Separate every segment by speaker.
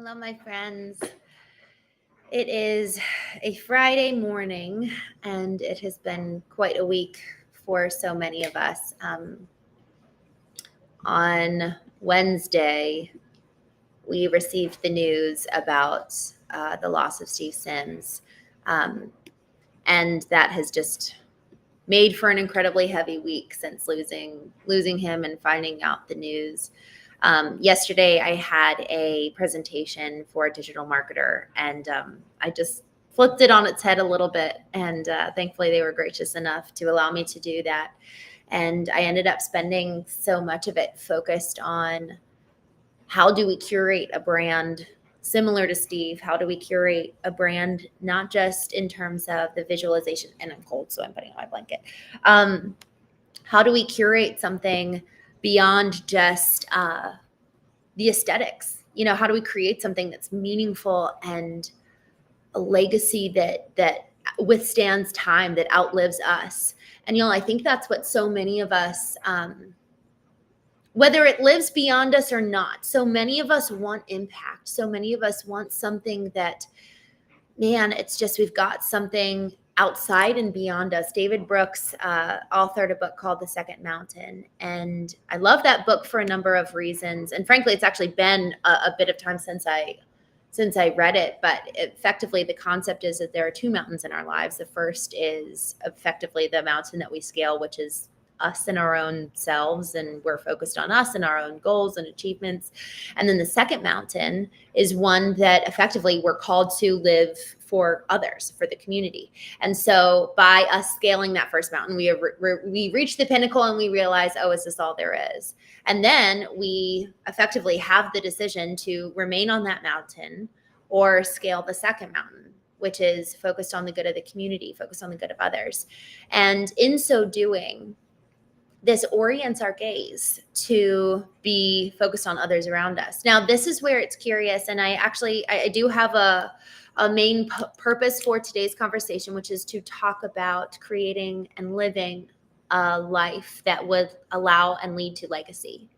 Speaker 1: Hello, my friends. It is a Friday morning, and it has been quite a week for so many of us. On Wednesday, we received the news about the loss of Steve Sims, and that has just made for an incredibly heavy week since losing him and finding out the news. Yesterday, I had a presentation for a digital marketer, and I just flipped it on its head a little bit. And thankfully, they were gracious enough to allow me to do that. And I ended up spending so much of it focused on how do we curate a brand similar to Steve? How do we curate a brand, not just in terms of the visualization? And I'm cold, so I'm putting on my blanket. How do we curate something beyond just the aesthetics? How do we create something that's meaningful and a legacy that withstands time, that outlives us? And I think that's what so many of us, whether it lives beyond us or not, so many of us want impact. So many of us want something that, man, it's just we've got something outside and beyond us. David Brooks authored a book called The Second Mountain. And I love that book for a number of reasons. And frankly, it's actually been a bit of time since I read it. But effectively, the concept is that there are two mountains in our lives. The first is effectively the mountain that we scale, which is us and our own selves, and we're focused on us and our own goals and achievements. And then the second mountain is one that effectively we're called to live for others, for the community. And so by us scaling that first mountain, we reach the pinnacle and we realize, oh, is this all there is? And then we effectively have the decision to remain on that mountain or scale the second mountain, which is focused on the good of the community, focused on the good of others. And in so doing, this orients our gaze to be focused on others around us. Now, this is where it's curious, and I do have a main purpose for today's conversation, which is to talk about creating and living a life that would allow and lead to legacy.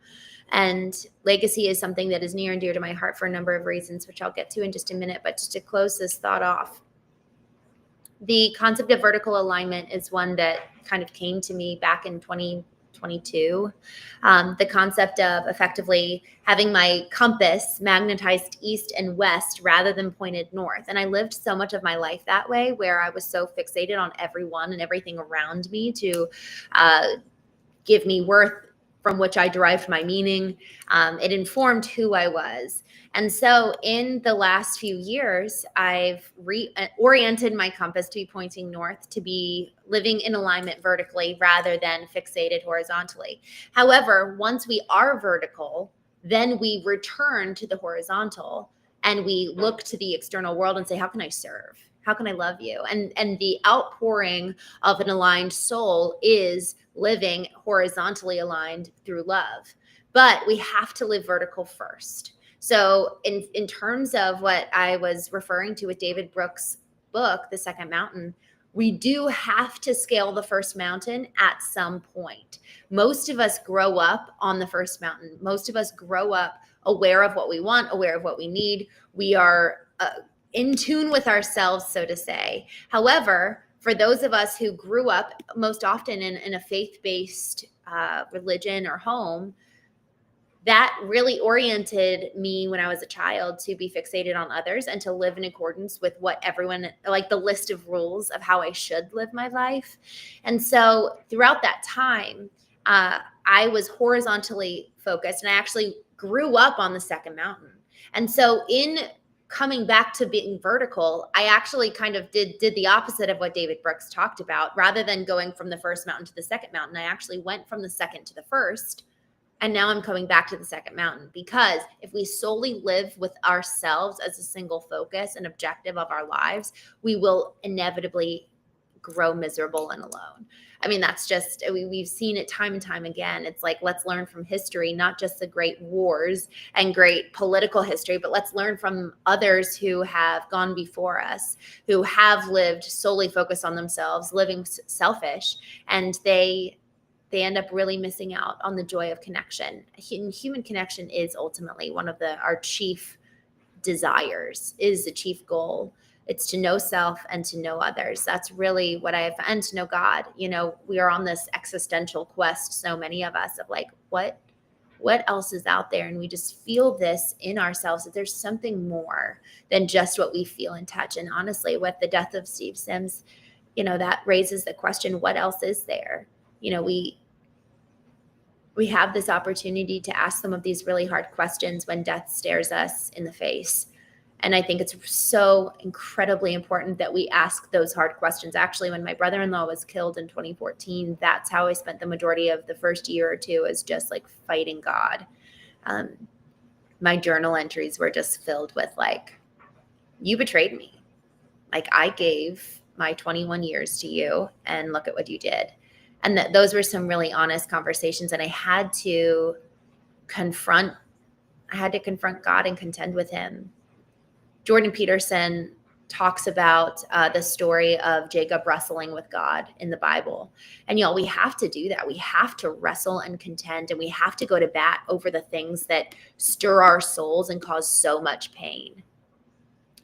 Speaker 1: And legacy is something that is near and dear to my heart for a number of reasons, which I'll get to in just a minute. But just to close this thought off, the concept of vertical alignment is one that kind of came to me back in 2022. The concept of effectively having my compass magnetized east and west rather than pointed north. And I lived so much of my life that way, where I was so fixated on everyone and everything around me to give me worth from which I derived my meaning. It informed who I was. And so in the last few years, I've reoriented my compass to be pointing north, to be living in alignment vertically rather than fixated horizontally. However, once we are vertical, then we return to the horizontal and we look to the external world and say, how can I serve? How can I love you? And the outpouring of an aligned soul is living horizontally aligned through love. But we have to live vertical first. So in terms of what I was referring to with David Brooks' book, The Second Mountain, we do have to scale the first mountain at some point. Most of us grow up on the first mountain. Most of us grow up aware of what we want, aware of what we need. We are in tune with ourselves, so to say. However, for those of us who grew up most often in a faith-based religion or home, that really oriented me when I was a child to be fixated on others and to live in accordance with what everyone, like the list of rules of how I should live my life. And so throughout that time, I was horizontally focused, and I actually grew up on the second mountain. And so in coming back to being vertical, I actually kind of did the opposite of what David Brooks talked about. Rather than going from the first mountain to the second mountain, I actually went from the second to the first. And now I'm coming back to the second mountain, because if we solely live with ourselves as a single focus and objective of our lives, we will inevitably grow miserable and alone. I mean, that's just, we've seen it time and time again. It's like, let's learn from history, not just the great wars and great political history, but let's learn from others who have gone before us, who have lived solely focused on themselves, living selfish, and they end up really missing out on the joy of connection. Human connection is ultimately one of our chief desires, is the chief goal. It's to know self and to know others. That's really what I have, and to know God. We are on this existential quest, so many of us, of like, what else is out there? And we just feel this in ourselves, that there's something more than just what we feel and touch. And honestly, with the death of Steve Sims, that raises the question, what else is there? We have this opportunity to ask some of these really hard questions when death stares us in the face. And I think it's so incredibly important that we ask those hard questions. Actually, when my brother-in-law was killed in 2014, that's how I spent the majority of the first year or two, is just like fighting God. My journal entries were just filled with like, you betrayed me. Like, I gave my 21 years to you, and look at what you did. And those were some really honest conversations. And I had to confront God and contend with him. Jordan Peterson talks about the story of Jacob wrestling with God in the Bible. And y'all, we have to do that. We have to wrestle and contend, and we have to go to bat over the things that stir our souls and cause so much pain.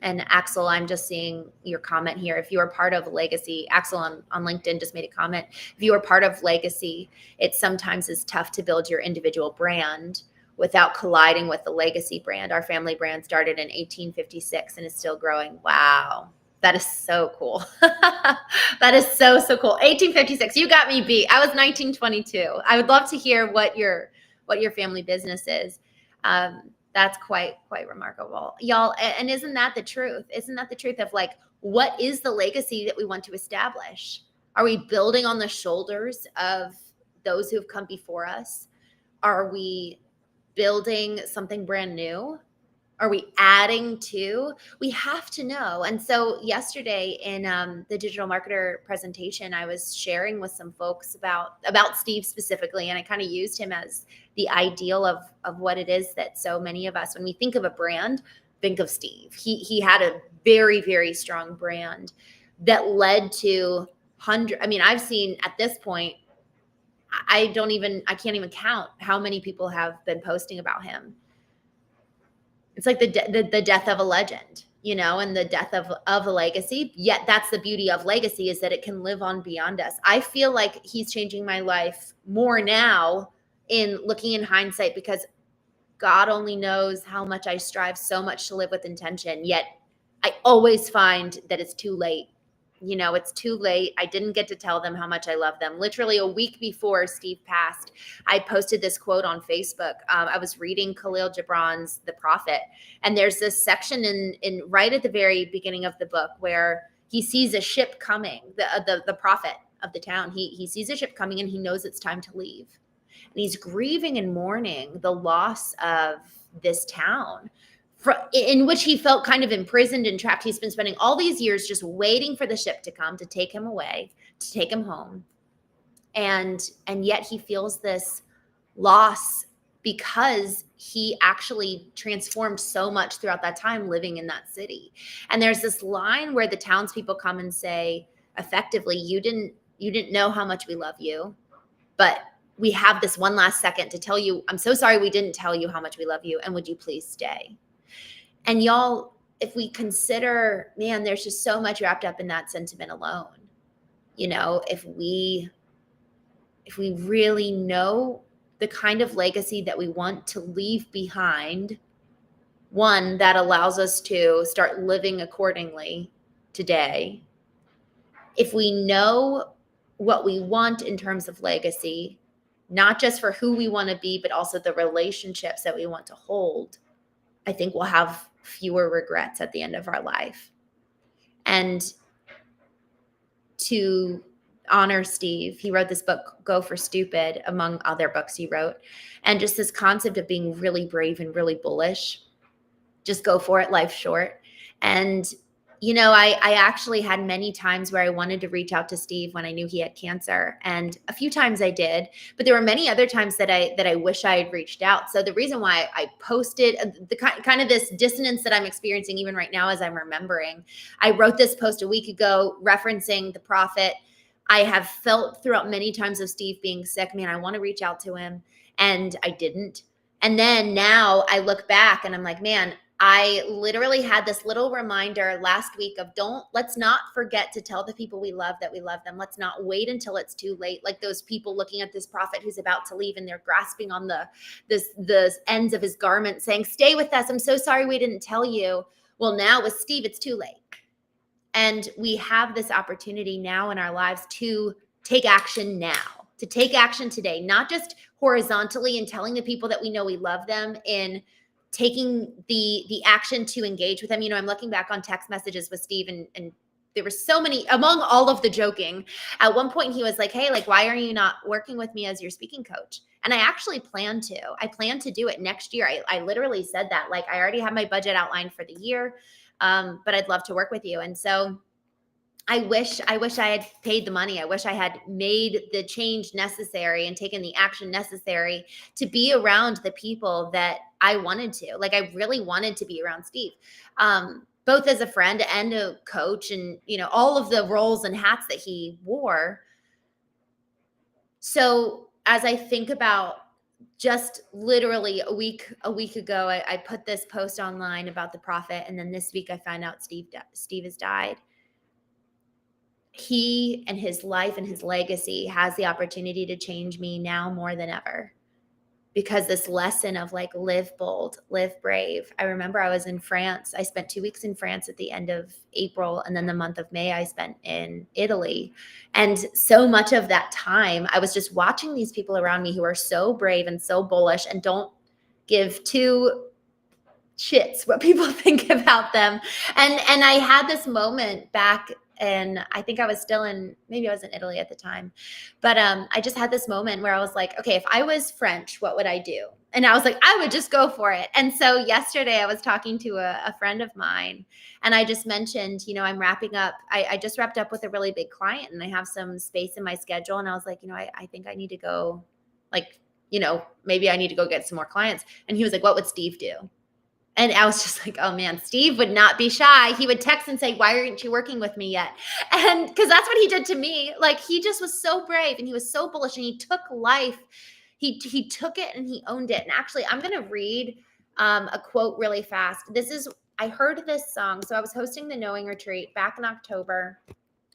Speaker 1: And Axel, I'm just seeing your comment here. If you are part of Legacy, Axel on LinkedIn just made a comment. If you are part of Legacy, it sometimes is tough to build your individual brand without colliding with the legacy brand. Our family brand started in 1856 and is still growing. Wow. That is so cool. That is so cool. 1856. You got me beat. I was 1922. I would love to hear what your family business is. That's quite remarkable, y'all. And isn't that the truth? Isn't that the truth of like, what is the legacy that we want to establish? Are we building on the shoulders of those who have come before us? Are we building something brand new? Are we adding to? We have to know. And so yesterday in the digital marketer presentation, I was sharing with some folks about Steve specifically, and I kind of used him as the ideal of what it is that so many of us, when we think of a brand, think of Steve. He had a very, very strong brand that led to hundreds. I mean, I've seen at this point, I can't even count how many people have been posting about him. It's like the death of a legend, and the death of a legacy. Yet that's the beauty of legacy, is that it can live on beyond us. I feel like he's changing my life more now in looking in hindsight, because God only knows how much I strive so much to live with intention. Yet I always find that it's too late. It's too late. I didn't get to tell them how much I love them. Literally a week before Steve passed, I posted this quote on Facebook. I was reading Khalil Gibran's The Prophet, and there's this section in right at the very beginning of the book where he sees a ship coming. The prophet of the town, he sees a ship coming, and he knows it's time to leave. And he's grieving and mourning the loss of this town, in which he felt kind of imprisoned and trapped. He's been spending all these years just waiting for the ship to come to take him away, to take him home. And yet he feels this loss because he actually transformed so much throughout that time living in that city. And there's this line where the townspeople come and say, effectively, you didn't know how much we love you, but we have this one last second to tell you, I'm so sorry we didn't tell you how much we love you, and would you please stay? And y'all, if we consider, man, there's just so much wrapped up in that sentiment alone. If we really know the kind of legacy that we want to leave behind, one that allows us to start living accordingly today. If we know what we want in terms of legacy, not just for who we want to be, but also the relationships that we want to hold, I think we'll have fewer regrets at the end of our life. And to honor Steve, he wrote this book, Go for Stupid, among other books he wrote. And just this concept of being really brave and really bullish. Just go for it, life's short. And I actually had many times where I wanted to reach out to Steve when I knew he had cancer. And a few times I did, but there were many other times that I wish I had reached out. So the reason why I posted the kind of this dissonance that I'm experiencing even right now as I'm remembering, I wrote this post a week ago referencing the prophet. I have felt throughout many times of Steve being sick, man, I want to reach out to him, and I didn't. And then now I look back and I'm like, man, I literally had this little reminder last week of let's not forget to tell the people we love that we love them. Let's not wait until it's too late. Like those people looking at this prophet who's about to leave and they're grasping on the ends of his garment saying, stay with us. I'm so sorry we didn't tell you. Well, now with Steve, it's too late. And we have this opportunity now in our lives to take action now, to take action today, not just horizontally and telling the people that we know we love them in taking the action to engage with them. I'm looking back on text messages with Steve and there were so many, among all of the joking, at one point he was like, hey, like, why are you not working with me as your speaking coach? And I actually plan to do it next year. I literally said that, like, I already have my budget outlined for the year, but I'd love to work with you. And so I wish I had paid the money. I wish I had made the change necessary and taken the action necessary to be around the people that I wanted to. Like, I really wanted to be around Steve, both as a friend and a coach, and all of the roles and hats that he wore. So as I think about just literally a week ago, I put this post online about the prophet, and then this week I find out Steve has died. He and his life and his legacy has the opportunity to change me now more than ever, because this lesson of like, live bold, live brave. I remember I was in France. I spent 2 weeks in France at the end of April. And then the month of May, I spent in Italy. And so much of that time, I was just watching these people around me who are so brave and so bullish and don't give two shits what people think about them. And I had this moment back, and I think I was maybe I was in Italy at the time, but I just had this moment where I was like, okay, if I was French, what would I do? And I was like, I would just go for it. And so yesterday I was talking to a friend of mine, and I just mentioned, I'm wrapping up. I just wrapped up with a really big client, and I have some space in my schedule. And I was like, I think I need to go, like, maybe I need to go get some more clients. And he was like, what would Steve do? And I was just like, oh man, Steve would not be shy. He would text and say, why aren't you working with me yet? And because that's what he did to me. Like, he just was so brave and he was so bullish, and he took life. He took it and he owned it. And actually, I'm going to read a quote really fast. I heard this song. So I was hosting the Knowing Retreat back in October.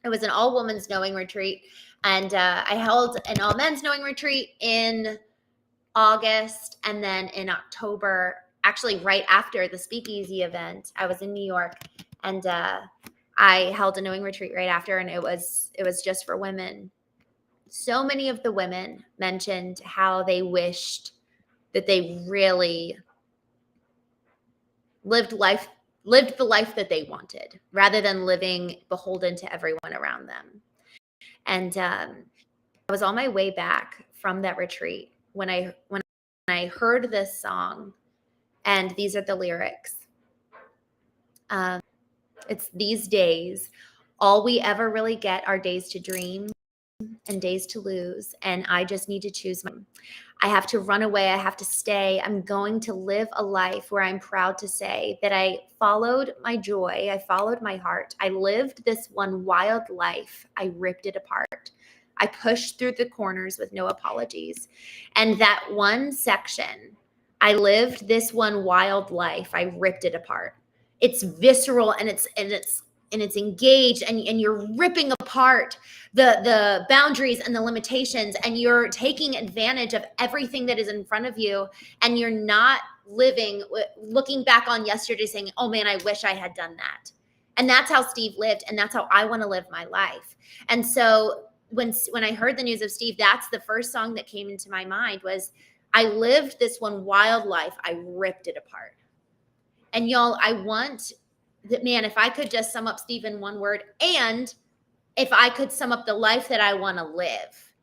Speaker 1: It was an all women's Knowing Retreat. And I held an all men's Knowing Retreat in August. And then in October, actually right after the speakeasy event, I was in New York, and I held a Knowing Retreat right after, and it was just for women. So many of the women mentioned how they wished that they really lived the life that they wanted, rather than living beholden to everyone around them. And I was on my way back from that retreat when I heard this song. And these are the lyrics. It's these days, all we ever really get are days to dream and days to lose. And I just need to choose. I have to run away. I have to stay. I'm going to live a life where I'm proud to say that I followed my joy. I followed my heart. I lived this one wild life. I ripped it apart. I pushed through the corners with no apologies. And that one section, I lived this one wild life. I ripped it apart. It's visceral and it's engaged, and you're ripping apart the boundaries and the limitations, and you're taking advantage of everything that is in front of you, and you're not looking back on yesterday saying, oh man, I wish I had done that. And that's how Steve lived, and that's how I want to live my life. And so when I heard the news of Steve, that's the first song that came into my mind was, I lived this one wild life. I ripped it apart. And y'all, I want that, man, if I could just sum up Steve in one word, and if I could sum up the life that I want to live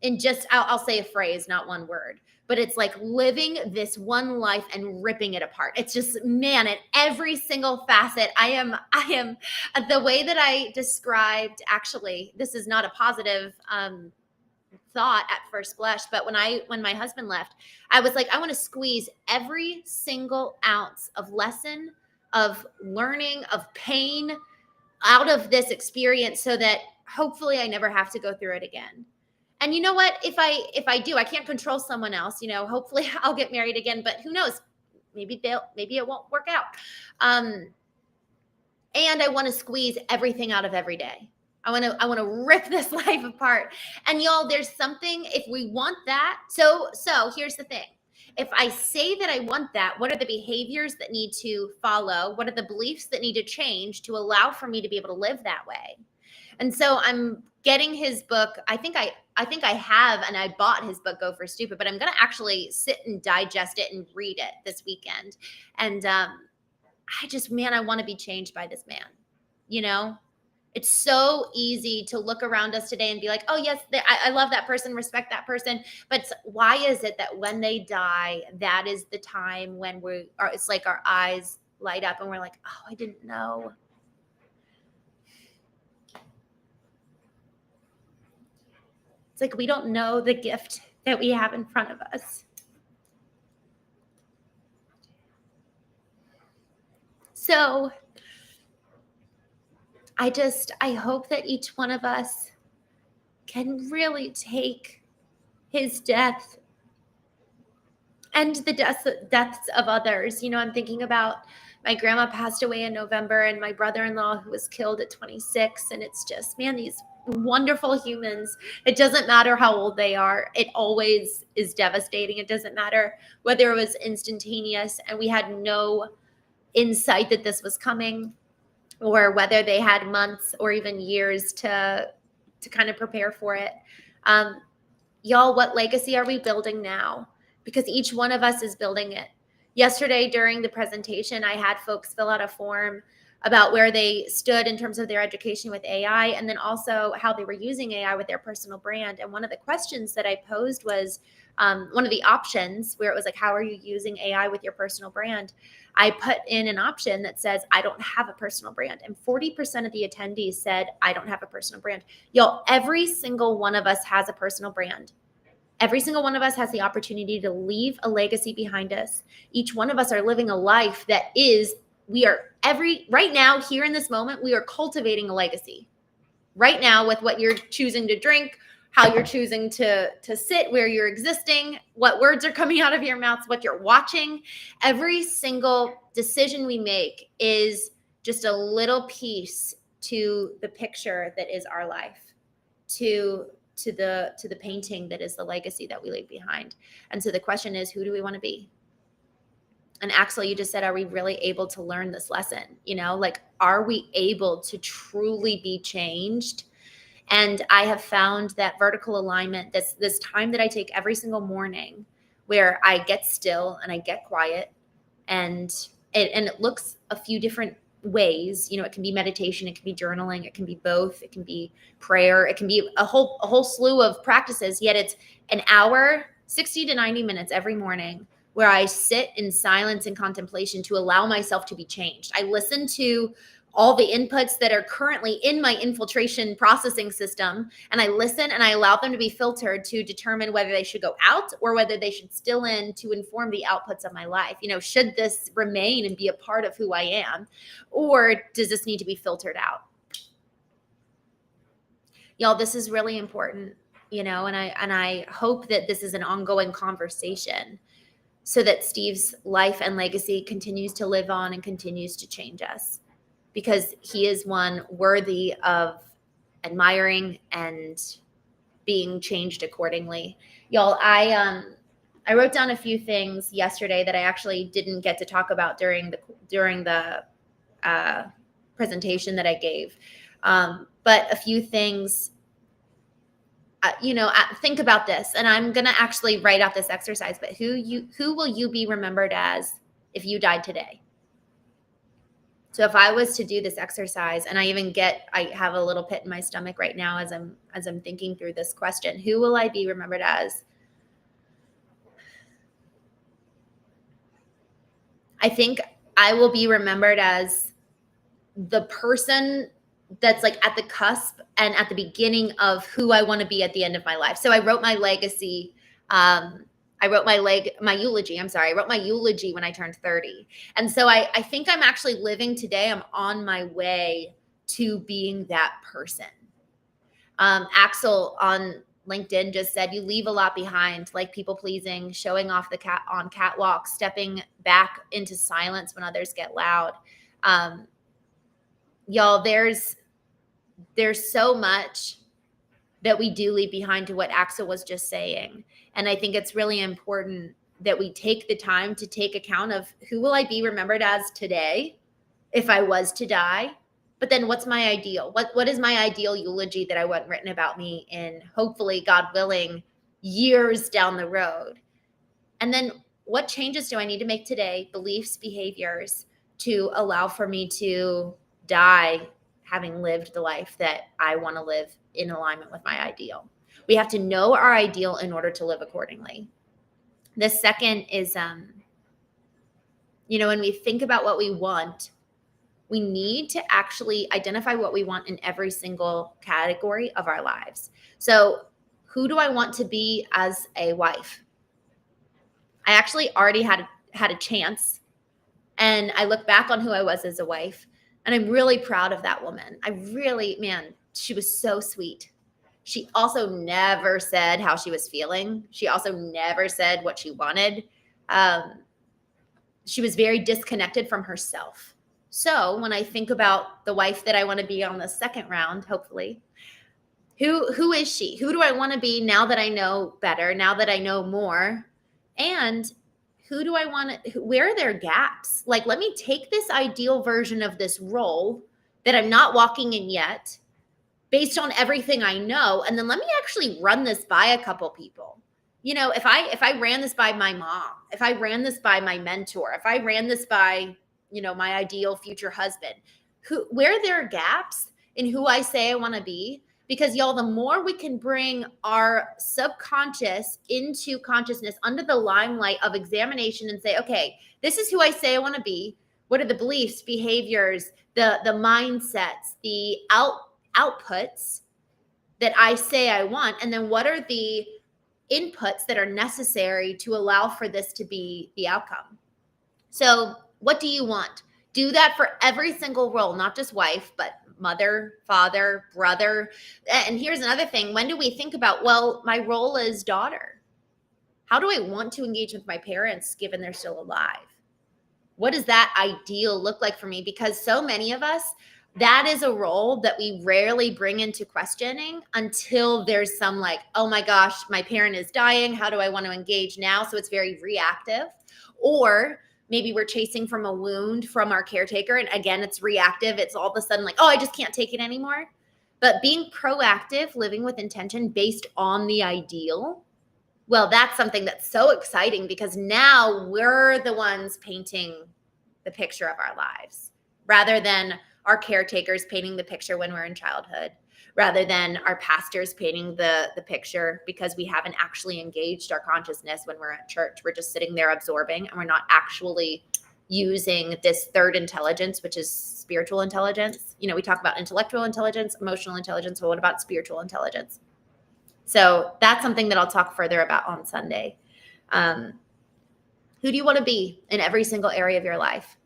Speaker 1: in just, I'll say a phrase, not one word, but it's like living this one life and ripping it apart. It's just, man, at every single facet, I am the way that I described, actually, this is not a positive, thought at first blush, but when my husband left, I was like, I want to squeeze every single ounce of lesson, of learning, of pain out of this experience, so that hopefully I never have to go through it again. And you know what? If I do, I can't control someone else. Hopefully I'll get married again, but who knows? maybe it won't work out. And I want to squeeze everything out of every day. I want to rip this life apart. And y'all, there's something, if we want that. So here's the thing. If I say that I want that, what are the behaviors that need to follow? What are the beliefs that need to change to allow for me to be able to live that way? And so I'm getting his book. I think I have, and I bought his book, Go for Stupid, but I'm going to actually sit and digest it and read it this weekend. And I want to be changed by this man. You know, it's so easy to look around us today and be like, oh, yes, I love that person, respect that person. But why is it that when they die, that is the time when it's like our eyes light up and we're like, oh, I didn't know. It's like we don't know the gift that we have in front of us. So I hope that each one of us can really take his death and the deaths of others. You know, I'm thinking about my grandma passed away in November and my brother-in-law who was killed at 26. And it's just, man, these wonderful humans. It doesn't matter how old they are. It always is devastating. It doesn't matter whether it was instantaneous and we had no insight that this was coming, or whether they had months or even years to kind of prepare for it. Y'all, what legacy are we building now? Because each one of us is building it. Yesterday during the presentation, I had folks fill out a form about where they stood in terms of their education with AI, and then also how they were using AI with their personal brand. And one of the questions that I posed was one of the options where it was like, how are you using AI with your personal brand? I put in an option that says, I don't have a personal brand. And 40% of the attendees said, I don't have a personal brand. Y'all, every single one of us has a personal brand. Every single one of us has the opportunity to leave a legacy behind us. Each one of us are living a life that right now, here in this moment, we are cultivating a legacy. Right now, with what you're choosing to drink, how you're choosing to sit, where you're existing, what words are coming out of your mouths, what you're watching. Every single decision we make is just a little piece to the picture that is our life, to the painting that is the legacy that we leave behind. And so the question is, who do we want to be? And Axel, you just said, are we really able to learn this lesson? You know, like, are we able to truly be changed? And I have found that vertical alignment, this time that I take every single morning where I get still and I get quiet, and it looks a few different ways. You know, it can be meditation, it can be journaling, it can be both, it can be prayer, it can be a whole slew of practices. Yet it's an hour, 60 to 90 minutes every morning where I sit in silence and contemplation to allow myself to be changed. I listen to all the inputs that are currently in my infiltration processing system, and I listen and I allow them to be filtered to determine whether they should go out or whether they should still in to inform the outputs of my life. You know, should this remain and be a part of who I am, or does this need to be filtered out? Y'all, this is really important, you know, and I hope that this is an ongoing conversation so that Steve's life and legacy continues to live on and continues to change us, because he is one worthy of admiring and being changed accordingly. Y'all, I wrote down a few things yesterday that I actually didn't get to talk about during the presentation that I gave. But a few things, think about this, and I'm going to actually write out this exercise, but who will you be remembered as if you died today? So if I was to do this exercise, and I have a little pit in my stomach right now as I'm thinking through this question, who will I be remembered as? I think I will be remembered as the person that's like at the cusp and at the beginning of who I want to be at the end of my life. So I wrote my legacy. I wrote my eulogy. I'm sorry. I wrote my eulogy when I turned 30. And so I think I'm actually living today. I'm on my way to being that person. Axel, on LinkedIn just said you leave a lot behind, like people pleasing, showing off the cat on catwalks, stepping back into silence when others get loud. Y'all, there's so much that we do leave behind to what Axel was just saying. And I think it's really important that we take the time to take account of who will I be remembered as today if I was to die? But then what's my ideal? What is my ideal eulogy that I want written about me in, hopefully, God willing, years down the road? And then what changes do I need to make today, beliefs, behaviors, to allow for me to die having lived the life that I want to live in alignment with my ideal? We have to know our ideal in order to live accordingly. The second is, when we think about what we want, we need to actually identify what we want in every single category of our lives. So who do I want to be as a wife? I actually already had a chance, and I look back on who I was as a wife, and I'm really proud of that woman. She was so sweet. She also never said how she was feeling. She also never said what she wanted. She was very disconnected from herself. So when I think about the wife that I want to be on the second round, hopefully, who is she? Who do I want to be now that I know better, now that I know more? And who do I want to, where are their gaps? Like, let me take this ideal version of this role that I'm not walking in yet, based on everything I know, and then let me actually run this by a couple people. If I ran this by my mom, if I ran this by my mentor, if I ran this by my ideal future husband, where are there gaps in who I say I want to be? Because y'all, the more we can bring our subconscious into consciousness under the limelight of examination and say, okay, this is who I say I want to be. What are the beliefs, behaviors, the mindsets, the outputs that I say I want? And then what are the inputs that are necessary to allow for this to be the outcome? So what do you want? Do that for every single role, not just wife, but mother, father, brother. And here's another thing. When do we think about, well, my role is daughter? How do I want to engage with my parents given they're still alive? What does that ideal look like for me? Because so many of us, that is a role that we rarely bring into questioning until there's some like, oh my gosh, my parent is dying. How do I want to engage now? So it's very reactive. Or maybe we're chasing from a wound from our caretaker. And again, it's reactive. It's all of a sudden like, oh, I just can't take it anymore. But being proactive, living with intention based on the ideal, well, that's something that's so exciting because now we're the ones painting the picture of our lives rather than our caretakers painting the picture when we're in childhood, rather than our pastors painting the picture because we haven't actually engaged our consciousness when we're at church. We're just sitting there absorbing and we're not actually using this third intelligence, which is spiritual intelligence. We talk about intellectual intelligence, emotional intelligence, but what about spiritual intelligence? So that's something that I'll talk further about on Sunday. Who do you want to be in every single area of your life?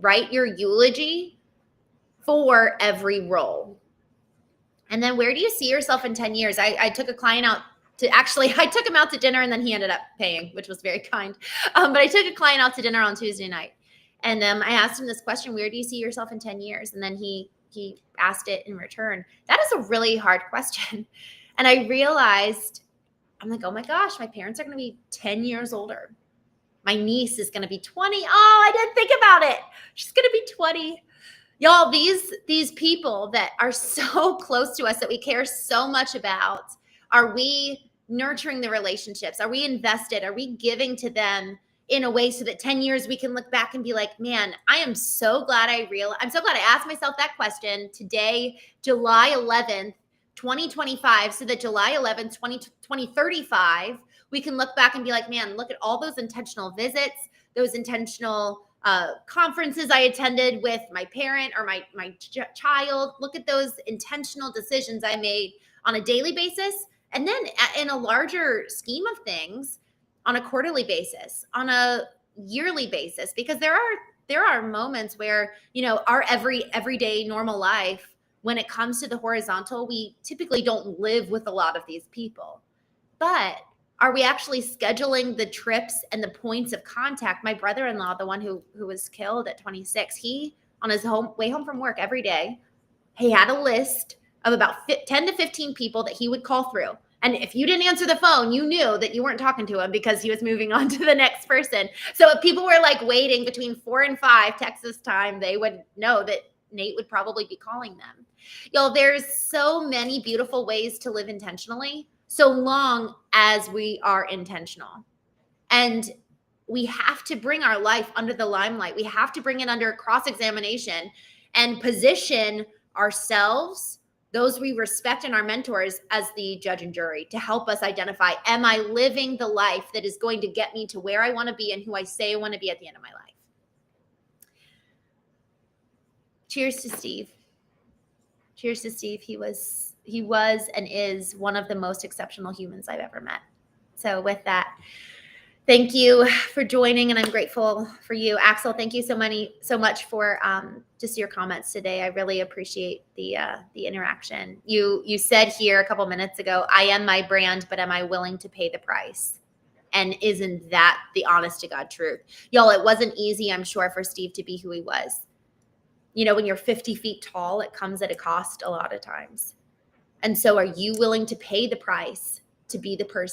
Speaker 1: Write your eulogy for every role. And then where do you see yourself in 10 years? I took a client out I took him out to dinner and then he ended up paying, which was very kind. But I took a client out to dinner on Tuesday night. And I asked him this question, where do you see yourself in 10 years? And then he asked it in return. That is a really hard question. And I realized, I'm like, oh my gosh, my parents are going to be 10 years older. My niece is going to be 20. Oh, I didn't think about it. She's going to be 20. Y'all, these people that are so close to us that we care so much about, are we nurturing the relationships? Are we invested? Are we giving to them in a way so that 10 years we can look back and be like, man, I'm so glad I asked myself that question today, July 11th, 2025, so that July 11th, 2035, we can look back and be like, man, look at all those intentional visits, those intentional conferences I attended with my parent or my child. Look at those intentional decisions I made on a daily basis. And then in a larger scheme of things, on a quarterly basis, on a yearly basis, because there are moments where, our everyday normal life, when it comes to the horizontal, we typically don't live with a lot of these people. But are we actually scheduling the trips and the points of contact? My brother-in-law, the one who was killed at 26, he, on his way home from work every day, he had a list of about 10 to 15 people that he would call through. And if you didn't answer the phone, you knew that you weren't talking to him because he was moving on to the next person. So if people were like waiting between 4 and 5 Texas time, they would know that Nate would probably be calling them. Y'all, there's so many beautiful ways to live intentionally, so long as we are intentional. And we have to bring our life under the limelight. We have to bring it under cross-examination and position ourselves, those we respect, and our mentors as the judge and jury to help us identify, am I living the life that is going to get me to where I want to be and who I say I want to be at the end of my life? Cheers to Steve. Cheers to Steve. He was and is one of the most exceptional humans I've ever met. So with that, thank you for joining, and I'm grateful for you. Axel, thank you so much for just your comments today. I really appreciate the interaction. You said here a couple minutes ago, I am my brand, but am I willing to pay the price? And isn't that the honest to God truth? Y'all, it wasn't easy, I'm sure, for Steve to be who he was. You know, when you're 50 feet tall, it comes at a cost a lot of times. And so are you willing to pay the price to be the person